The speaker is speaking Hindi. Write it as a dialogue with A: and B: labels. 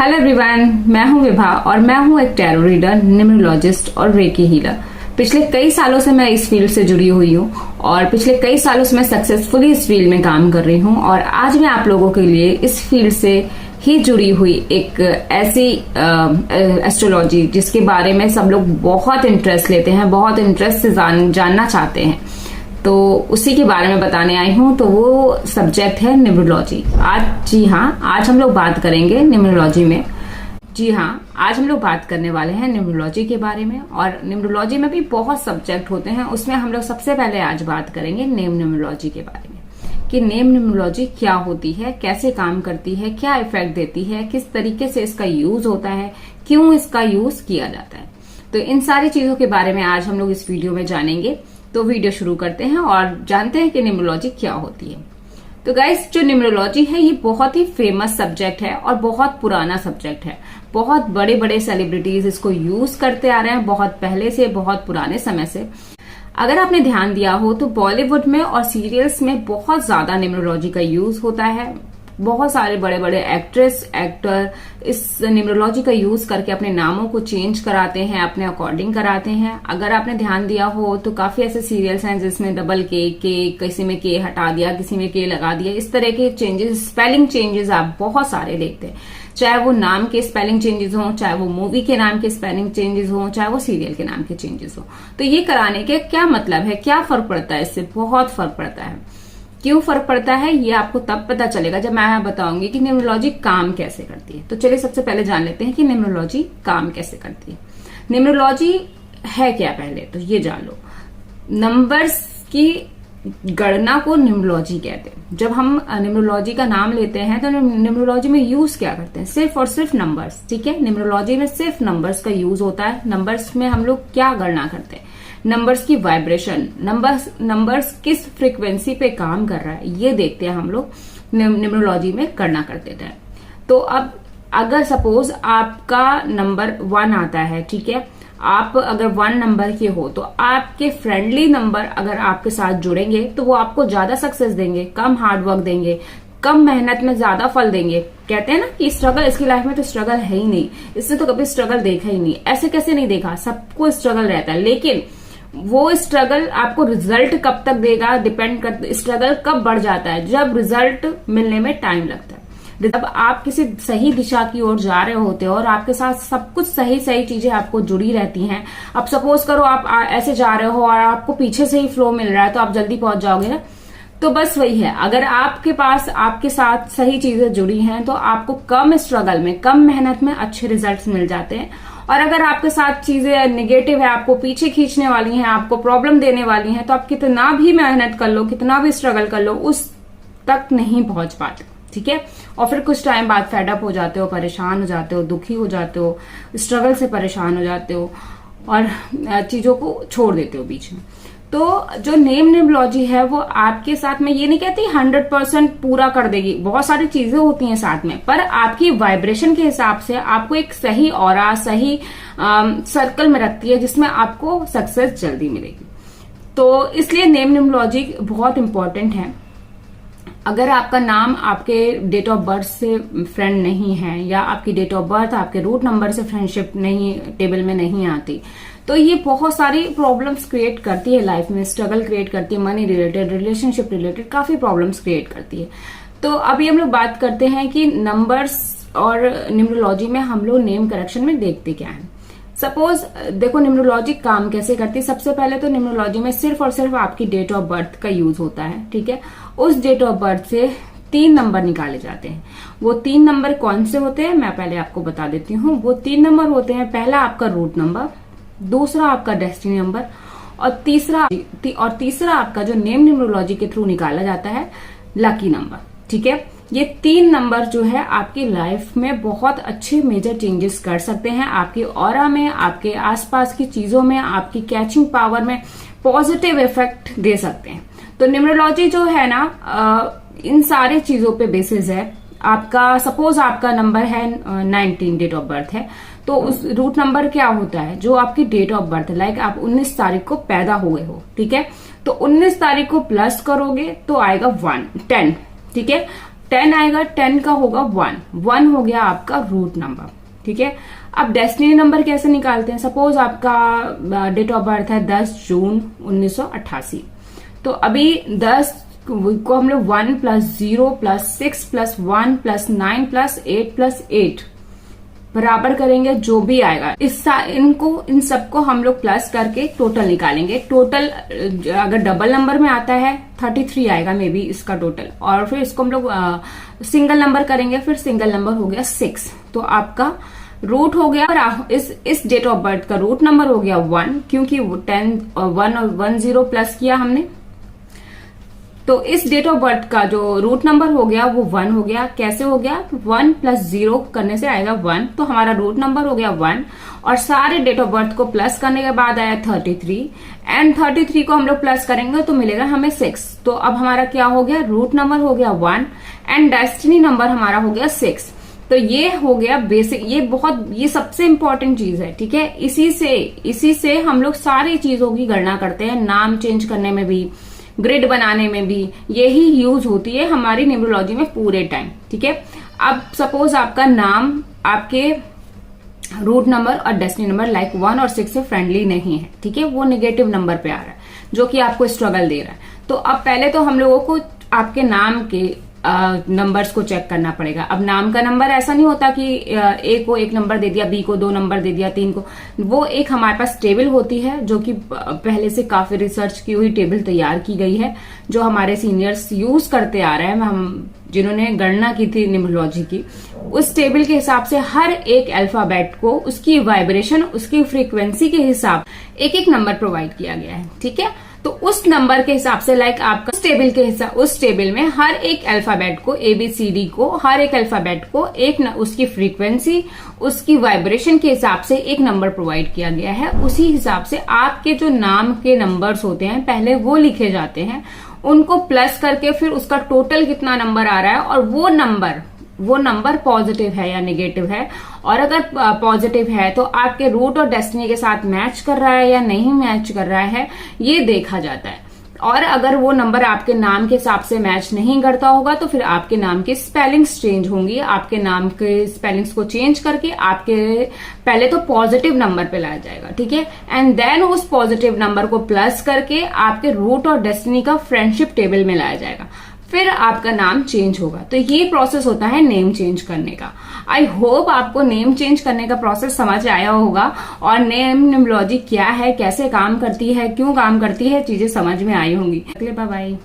A: हेलो एवरीवन, मैं हूं विभा और मैं हूं एक टैरो रीडर, न्यूमरोलॉजिस्ट और रेकी हीलर। पिछले कई सालों से मैं इस फील्ड से जुड़ी हुई हूं और पिछले कई सालों से मैं सक्सेसफुली इस फील्ड में काम कर रही हूं और आज मैं आप लोगों के लिए इस फील्ड से ही जुड़ी हुई एक ऐसी एस्ट्रोलॉजी जिसके बारे में सब लोग बहुत इंटरेस्ट लेते हैं, बहुत इंटरेस्ट से जानना चाहते हैं, तो उसी के बारे में बताने आई हूँ। तो वो सब्जेक्ट है न्यूमरोलॉजी। आज हम लोग बात करेंगे न्यूमरोलॉजी में। आज हम लोग बात करने वाले हैं न्यूमरोलॉजी के बारे में। और न्यूमरोलॉजी में भी बहुत सब्जेक्ट होते हैं, उसमें हम लोग सबसे पहले आज बात करेंगे नेम न्यूमरोलॉजी के बारे में कि नेम न्यूमरोलॉजी क्या होती है, कैसे काम करती है, क्या इफेक्ट देती है, किस तरीके से इसका यूज होता है, क्यों इसका यूज किया जाता है। तो इन सारी चीजों के बारे में आज हम लोग इस वीडियो में जानेंगे। तो वीडियो शुरू करते हैं और जानते हैं कि न्यूमरोलॉजी क्या होती है। तो गाइस, जो न्यूमरोलॉजी है ये बहुत ही फेमस सब्जेक्ट है और बहुत पुराना सब्जेक्ट है। बहुत बड़े बड़े सेलिब्रिटीज इसको यूज करते आ रहे हैं बहुत पहले से, बहुत पुराने समय से। अगर आपने ध्यान दिया हो तो बॉलीवुड में और सीरियल्स में बहुत ज्यादा न्यूमरोलॉजी का यूज होता है। बहुत सारे बड़े बड़े एक्टर इस न्यूमरोलॉजी का यूज करके अपने नामों को चेंज कराते हैं, अपने अकॉर्डिंग कराते हैं। अगर आपने ध्यान दिया हो तो काफी ऐसे सीरियल्स हैं जिसमें डबल के किसी में के हटा दिया, किसी में के लगा दिया। इस तरह के चेंजेस, स्पेलिंग चेंजेस आप बहुत सारे देखते हैं, चाहे वो नाम के स्पेलिंग चेंजेस हो, चाहे वो मूवी के नाम के स्पेलिंग चेंजेस हो, चाहे वो सीरियल के नाम के चेंजेस हो। तो ये कराने के क्या मतलब है, क्या फर्क पड़ता है इससे? बहुत फर्क पड़ता है। क्यों फर्क पड़ता है ये आपको तब पता चलेगा जब मैं बताऊंगी कि न्यूमरोलॉजी काम कैसे करती है। तो चलिए सबसे पहले जान लेते हैं कि न्यूमरोलॉजी काम कैसे करती है। न्यूमरोलॉजी है क्या, पहले तो ये जान लो। नंबर्स की गणना को न्यूमरोलॉजी कहते हैं। जब हम न्यूमरोलॉजी का नाम लेते हैं तो न्यूमरोलॉजी में यूज क्या करते हैं? सिर्फ और सिर्फ नंबर्स। ठीक है, न्यूमरोलॉजी में सिर्फ नंबर्स का यूज होता है। नंबर्स में हम लोग क्या गणना करते हैं? नंबर्स की वाइब्रेशन, नंबर्स किस फ्रीक्वेंसी पे काम कर रहा है ये देखते हैं हम लोग न्यूमरोलॉजी में गणना करते हैं। तो अब अगर सपोज आपका नंबर 1 आता है, ठीक है, आप अगर 1 नंबर के हो तो आपके फ्रेंडली नंबर अगर आपके साथ जुड़ेंगे तो वो आपको ज्यादा सक्सेस देंगे, कम हार्डवर्क देंगे, कम मेहनत में ज्यादा फल देंगे। कहते हैं ना कि स्ट्रगल, इसकी लाइफ में तो स्ट्रगल है ही नहीं, इससे तो कभी स्ट्रगल देखा ही नहीं। ऐसे कैसे नहीं देखा, सबको स्ट्रगल रहता है, लेकिन वो स्ट्रगल आपको रिजल्ट कब तक देगा डिपेंड करता। स्ट्रगल कब बढ़ जाता है? जब रिजल्ट मिलने में टाइम लगता है। जब आप किसी सही दिशा की ओर जा रहे होते हो और आपके साथ सब कुछ सही चीजें आपको जुड़ी रहती हैं। अब सपोज करो आप ऐसे जा रहे हो और आपको पीछे से ही फ्लो मिल रहा है तो आप जल्दी पहुंच जाओगे ना। तो बस वही है, अगर आपके पास आपके साथ सही चीजें जुड़ी हैं तो आपको कम स्ट्रगल में, कम मेहनत में अच्छे रिजल्ट्स मिल जाते हैं। और अगर आपके साथ चीजें नेगेटिव है, आपको पीछे खींचने वाली हैं, आपको प्रॉब्लम देने वाली हैं, तो आप कितना भी मेहनत कर लो, कितना भी स्ट्रगल कर लो, उस तक नहीं पहुंच पाते। ठीक है, और फिर कुछ टाइम बाद फेड अप हो जाते हो, परेशान हो जाते हो, दुखी हो जाते हो, स्ट्रगल से परेशान हो जाते हो और चीजों को छोड़ देते हो बीच में। तो जो नेम न्यूमरोलॉजी है वो आपके साथ में, ये नहीं कहती 100% पूरा कर देगी, बहुत सारी चीजें होती हैं साथ में, पर आपकी वाइब्रेशन के हिसाब से आपको एक सही ऑरा, सही सर्कल में रखती है जिसमें आपको सक्सेस जल्दी मिलेगी। तो इसलिए नेम न्यूमरोलॉजी बहुत इंपॉर्टेंट है। अगर आपका नाम आपके डेट ऑफ बर्थ से फ्रेंड नहीं है या आपकी डेट ऑफ बर्थ आपके रूट नंबर से फ्रेंडशिप नहीं, टेबल में नहीं आती, तो ये बहुत सारी प्रॉब्लम्स क्रिएट करती है लाइफ में, स्ट्रगल क्रिएट करती है, मनी रिलेटेड, रिलेशनशिप रिलेटेड काफी प्रॉब्लम्स क्रिएट करती है। तो अभी हम लोग बात करते हैं कि नंबर्स और न्यूमरोलॉजी में हम लोग नेम करेक्शन में देखते क्या है। सपोज देखो न्यूमरोलॉजी काम कैसे करती है। सबसे पहले तो न्यूमरोलॉजी में सिर्फ और सिर्फ आपकी डेट ऑफ बर्थ का यूज होता है। ठीक है, उस डेट ऑफ बर्थ से 3 नंबर निकाले जाते हैं। वो 3 नंबर कौन से होते हैं मैं पहले आपको बता देती हूँ। वो 3 नंबर होते हैं, पहला आपका रूट नंबर, दूसरा आपका डेस्टिनी नंबर और तीसरा आपका जो नेम न्यूमरोलॉजी के थ्रू निकाला जाता है लकी नंबर। ठीक है, ये 3 नंबर जो है आपकी लाइफ में बहुत अच्छे मेजर चेंजेस कर सकते हैं, आपकी ऑरा में, आपके आसपास की चीजों में, आपकी कैचिंग पावर में पॉजिटिव इफेक्ट दे सकते हैं। तो न्यूमरोलॉजी जो है ना इन सारे चीजों पे बेसिस है। आपका सपोज आपका नंबर है 19, डेट ऑफ बर्थ है, तो उस रूट नंबर क्या होता है? जो आपकी डेट ऑफ बर्थ, लाइक आप 19 तारीख को पैदा हुए हो, ठीक है, तो 19 तारीख को प्लस करोगे तो आएगा 10। ठीक है, 10 आएगा, 10 का होगा 1, 1 हो गया आपका रूट नंबर। ठीक है, अब डेस्टिनी नंबर कैसे निकालते हैं? सपोज आपका डेट ऑफ बर्थ है 10 जून 1988, तो अभी 10 को हम लोग 1 + 0 + 6 + 1 + 9 + 8 + 8 बराबर करेंगे, जो भी आएगा इन सबको हम लोग प्लस करके टोटल निकालेंगे। टोटल अगर डबल नंबर में आता है 33 आएगा मे बी इसका टोटल, और फिर इसको हम लोग सिंगल नंबर करेंगे, फिर सिंगल नंबर हो गया 6, तो आपका रूट हो गया। और इस डेट ऑफ बर्थ का रूट नंबर हो गया 1, क्योंकि 10 और 1 और 1 0 प्लस किया हमने, तो इस डेट ऑफ बर्थ का जो रूट नंबर हो गया वो 1 हो गया। कैसे हो गया? 1 + 0 करने से आएगा 1, तो हमारा रूट नंबर हो गया 1, और सारे डेट ऑफ बर्थ को प्लस करने के बाद आया 33, एंड 33 को हम लोग प्लस करेंगे तो मिलेगा हमें 6। तो अब हमारा क्या हो गया? रूट नंबर हो गया 1 एंड डेस्टिनी नंबर हमारा हो गया 6। तो ये हो गया बेसिक, ये सबसे इंपॉर्टेंट चीज है। ठीक है, इसी से हम लोग सारी चीजों की गणना करते हैं, नाम चेंज करने में भी, ग्रिड बनाने में भी यही यूज होती है हमारी न्यूमरोलॉजी में पूरे टाइम। ठीक है, अब सपोज आपका नाम आपके रूट नंबर और डेस्टिनी नंबर लाइक 1 और 6 से फ्रेंडली नहीं है। ठीक है, वो नेगेटिव नंबर पे आ रहा है जो कि आपको स्ट्रगल दे रहा है। तो अब पहले तो हम लोगों को आपके नाम के नंबर्स को चेक करना पड़ेगा। अब नाम का नंबर ऐसा नहीं होता कि ए को 1 नंबर दे दिया, बी को 2 नंबर दे दिया, 3 को, वो एक हमारे पास टेबल होती है जो कि पहले से काफी रिसर्च की हुई टेबल तैयार की गई है, जो हमारे सीनियर्स यूज करते आ रहे हैं, हम जिन्होंने गणना की थी न्यूमरोलॉजी की। उस टेबल के हिसाब से हर एक अल्फाबेट को उसकी वाइब्रेशन, उसकी फ्रीक्वेंसी के हिसाब एक नंबर प्रोवाइड किया गया है। ठीक है, तो उस नंबर के हिसाब से लाइक आपका उस टेबल में हर एक अल्फाबेट को, ABCD को, हर एक अल्फाबेट को उसकी फ्रीक्वेंसी, उसकी वाइब्रेशन के हिसाब से एक नंबर प्रोवाइड किया गया है। उसी हिसाब से आपके जो नाम के नंबर्स होते हैं पहले वो लिखे जाते हैं, उनको प्लस करके फिर उसका टोटल कितना नंबर आ रहा है, और वो नंबर पॉजिटिव है या नेगेटिव है, और अगर पॉजिटिव है तो आपके रूट और डेस्टिनी के साथ मैच कर रहा है या नहीं मैच कर रहा है, ये देखा जाता है। और अगर वो नंबर आपके नाम के हिसाब से मैच नहीं करता होगा तो फिर आपके नाम की स्पेलिंग्स चेंज होंगी। आपके नाम के स्पेलिंग्स को चेंज करके आपके पहले तो पॉजिटिव नंबर पे लाया जाएगा। ठीक है, एंड देन उस पॉजिटिव नंबर को प्लस करके आपके रूट और डेस्टिनी का फ्रेंडशिप टेबल में लाया जाएगा, फिर आपका नाम चेंज होगा। तो ये प्रोसेस होता है नेम चेंज करने का। आई होप आपको नेम चेंज करने का प्रोसेस समझ आया होगा, और नेम न्यूमरोलॉजी क्या है, कैसे काम करती है, क्यों काम करती है, चीजें समझ में आई होंगी। Bye bye.